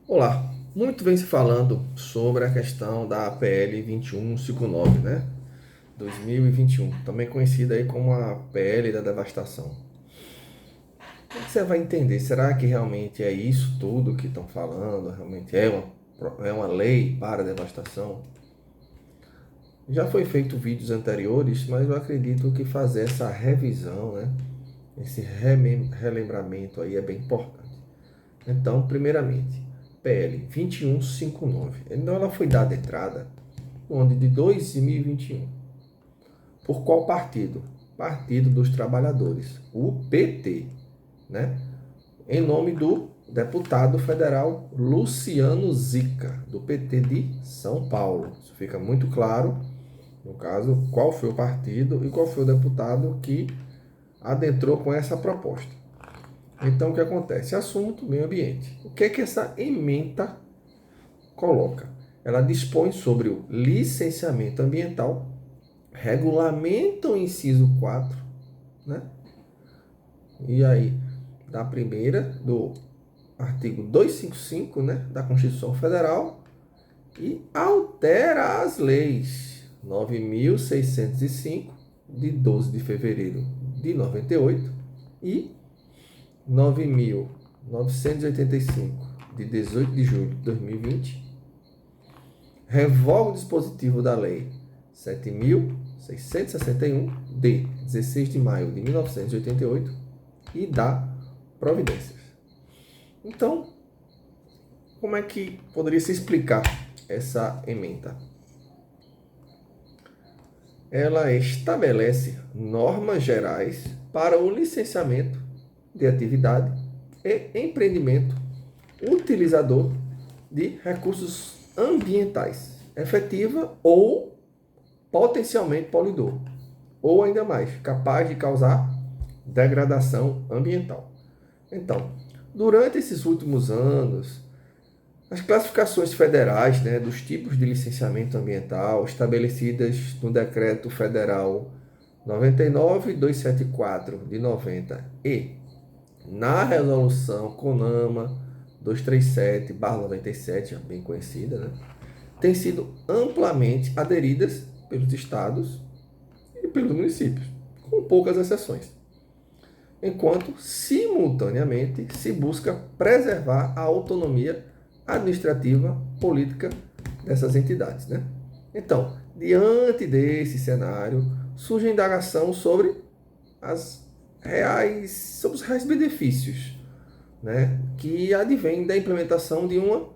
Olá, muito vem se falando sobre a questão da PL 2159, né? 2021, também conhecida aí como a PL da devastação. O que você vai entender? Será que realmente é isso tudo que estão falando? Realmente é uma lei para a devastação? Já foi feito vídeos anteriores, mas eu acredito que fazer essa revisão, né? Esse relembramento aí é bem importante. Então, primeiramente, PL 2159. Então, ela foi dada entrada no ano de 2021. Por qual partido? Partido dos Trabalhadores, o PT, né? Em nome do deputado federal Luciano Zica, do PT de São Paulo. Isso fica muito claro, no caso, qual foi o partido e qual foi o deputado que adentrou com essa proposta. Então, o que acontece? Assunto meio ambiente. O que é que essa ementa coloca? Ela dispõe sobre o licenciamento ambiental, regulamenta o inciso 4, né? E aí, da primeira, do artigo 255, né, da Constituição Federal, e altera as leis 9.605, de 12 de fevereiro de 98, e 9.985, de 18 de julho de 2020, revoga o dispositivo da Lei 7.661, de 16 de maio de 1988, e dá providências. Então, como é que poderia se explicar essa ementa? Ela estabelece normas gerais para o licenciamento de atividade e empreendimento utilizador de recursos ambientais, efetiva ou potencialmente poluidor, ou ainda mais, capaz de causar degradação ambiental. Então, durante esses últimos anos, as classificações federais, né, dos tipos de licenciamento ambiental estabelecidas no Decreto Federal 99.274 de 90 e na Resolução CONAMA 237/97, bem conhecida, né, têm sido amplamente aderidas pelos estados e pelos municípios, com poucas exceções, enquanto simultaneamente se busca preservar a autonomia administrativa política dessas entidades, né? Então, diante desse cenário, surge a indagação sobre sobre os reais benefícios, né, que advêm da implementação de uma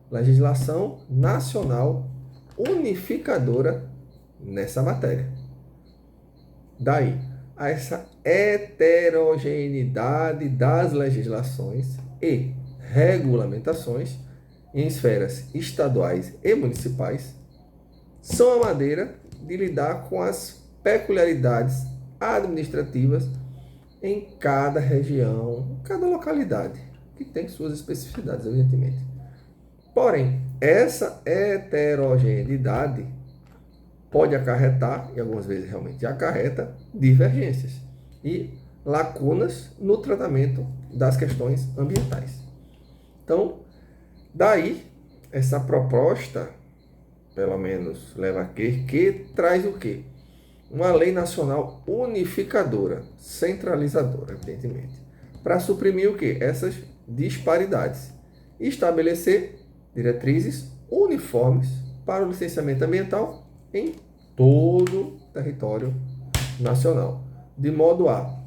legislação nacional unificadora nessa matéria. Daí, a essa heterogeneidade das legislações e regulamentações em esferas estaduais e municipais são a maneira de lidar com as peculiaridades administrativas em cada região, cada localidade, que tem suas especificidades, evidentemente. Porém, essa heterogeneidade pode acarretar, e algumas vezes realmente acarreta, divergências e lacunas no tratamento das questões ambientais. Então, daí, essa proposta, pelo menos leva a crer, que traz o quê? Uma lei nacional unificadora, centralizadora, evidentemente, para suprimir o quê? Essas disparidades e estabelecer diretrizes uniformes para o licenciamento ambiental em todo o território nacional, de modo a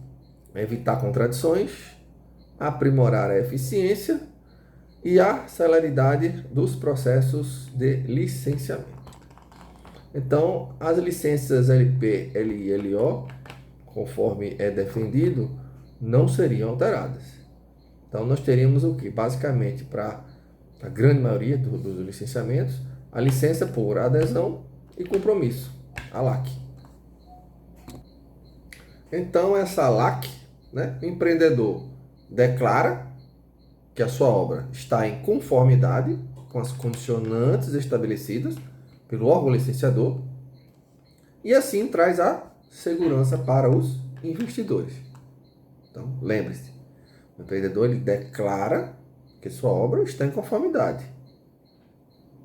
evitar contradições, aprimorar a eficiência e a celeridade dos processos de licenciamento. Então, as licenças LP, LI e LO, conforme é defendido, não seriam alteradas. Então, nós teríamos o que? Basicamente, para a grande maioria dos licenciamentos, a licença por adesão e compromisso, a LAC. Então, essa LAC, né, o empreendedor declara que a sua obra está em conformidade com as condicionantes estabelecidas pelo órgão licenciador e assim traz a segurança para os investidores. Então, lembre-se, o empreendedor ele declara porque sua obra está em conformidade.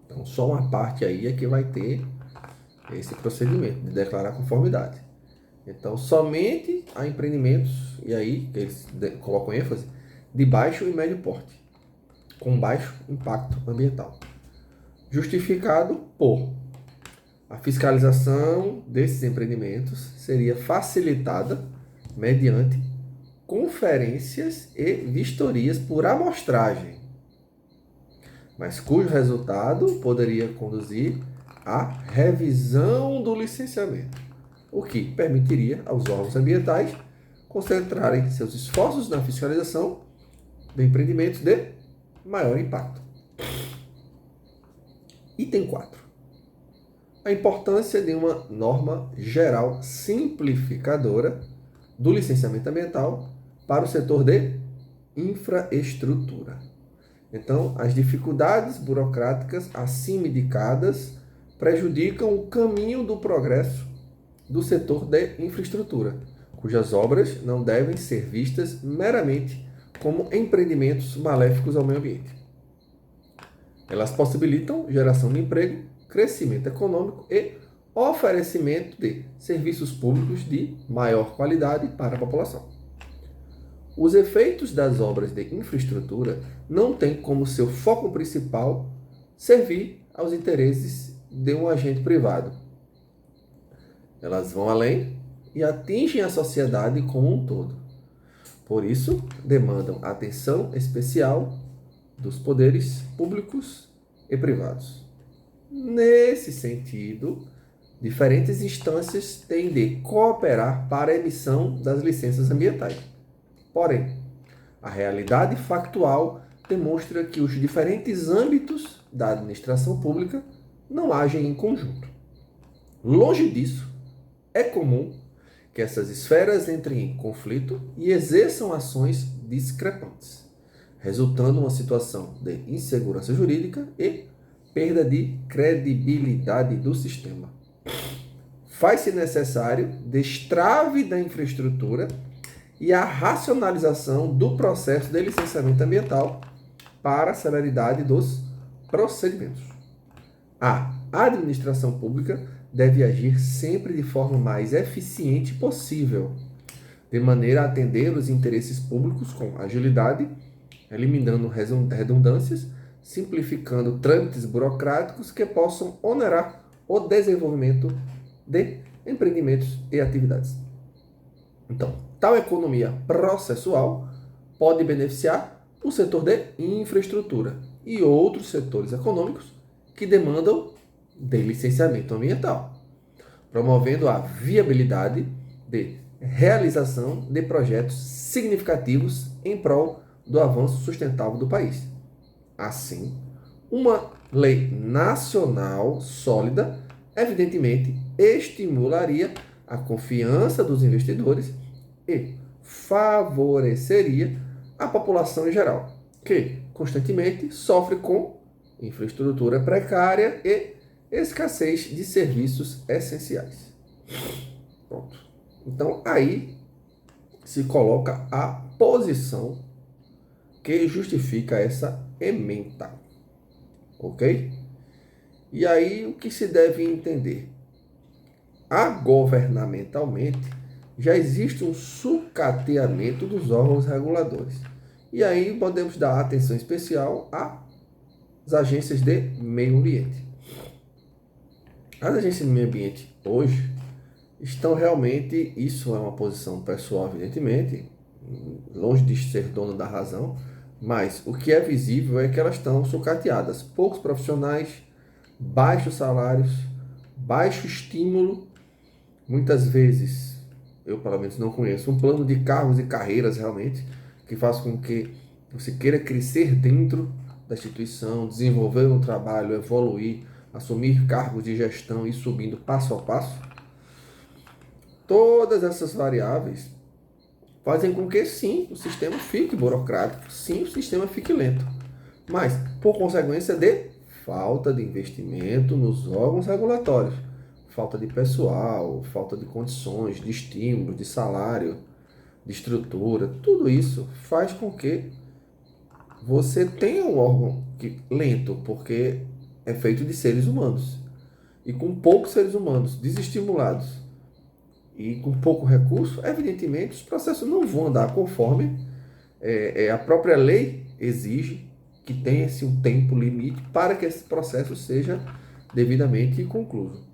Então, só uma parte aí é que vai ter esse procedimento de declarar conformidade. Então, somente a empreendimentos, e aí que eles colocam ênfase, de baixo e médio porte, com baixo impacto ambiental. Justificado por a fiscalização desses empreendimentos seria facilitada mediante conferências e vistorias por amostragem, mas cujo resultado poderia conduzir à revisão do licenciamento, o que permitiria aos órgãos ambientais concentrarem seus esforços na fiscalização de empreendimentos de maior impacto. Item 4. A importância de uma norma geral simplificadora do licenciamento ambiental para o setor de infraestrutura. Então, as dificuldades burocráticas acima indicadas prejudicam o caminho do progresso do setor de infraestrutura, cujas obras não devem ser vistas meramente como empreendimentos maléficos ao meio ambiente. Elas possibilitam geração de emprego, crescimento econômico e oferecimento de serviços públicos de maior qualidade para a população. Os efeitos das obras de infraestrutura não têm como seu foco principal servir aos interesses de um agente privado. Elas vão além e atingem a sociedade como um todo. Por isso, demandam atenção especial dos poderes públicos e privados. Nesse sentido, diferentes instâncias têm de cooperar para a emissão das licenças ambientais. Porém, a realidade factual demonstra que os diferentes âmbitos da administração pública não agem em conjunto. Longe disso, é comum que essas esferas entrem em conflito e exerçam ações discrepantes, resultando em uma situação de insegurança jurídica e perda de credibilidade do sistema. Faz-se necessário destrave da infraestrutura e a racionalização do processo de licenciamento ambiental para a celeridade dos procedimentos. A administração pública deve agir sempre de forma mais eficiente possível, de maneira a atender os interesses públicos com agilidade, eliminando redundâncias, simplificando trâmites burocráticos que possam onerar o desenvolvimento de empreendimentos e atividades. Então, tal economia processual pode beneficiar o setor de infraestrutura e outros setores econômicos que demandam de licenciamento ambiental, promovendo a viabilidade de realização de projetos significativos em prol do avanço sustentável do país. Assim, uma lei nacional sólida, evidentemente, estimularia a confiança dos investidores e favoreceria a população em geral, que constantemente sofre com infraestrutura precária e escassez de serviços essenciais. Pronto. Então, aí se coloca a posição que justifica essa ementa. Ok? E aí, o que se deve entender? Governamentalmente, já existe um sucateamento dos órgãos reguladores. E aí, podemos dar atenção especial às agências de meio ambiente. As agências de meio ambiente hoje estão realmente, isso é uma posição pessoal, evidentemente, longe de ser dono da razão, mas o que é visível é que elas estão sucateadas. Poucos profissionais, baixos salários, baixo estímulo, muitas vezes, eu pelo menos não conheço, um plano de cargos e carreiras realmente, que faz com que você queira crescer dentro da instituição, desenvolver um trabalho, evoluir, assumir cargos de gestão e subindo passo a passo. Todas essas variáveis fazem com que, sim, o sistema fique burocrático, sim, o sistema fique lento. Mas, por consequência de falta de investimento nos órgãos regulatórios, falta de pessoal, falta de condições, de estímulo, de salário, de estrutura, tudo isso faz com que você tem um órgão lento, porque é feito de seres humanos. E com poucos seres humanos desestimulados e com pouco recurso, evidentemente os processos não vão andar conforme a própria lei exige que tenha-se um tempo limite para que esse processo seja devidamente concluído.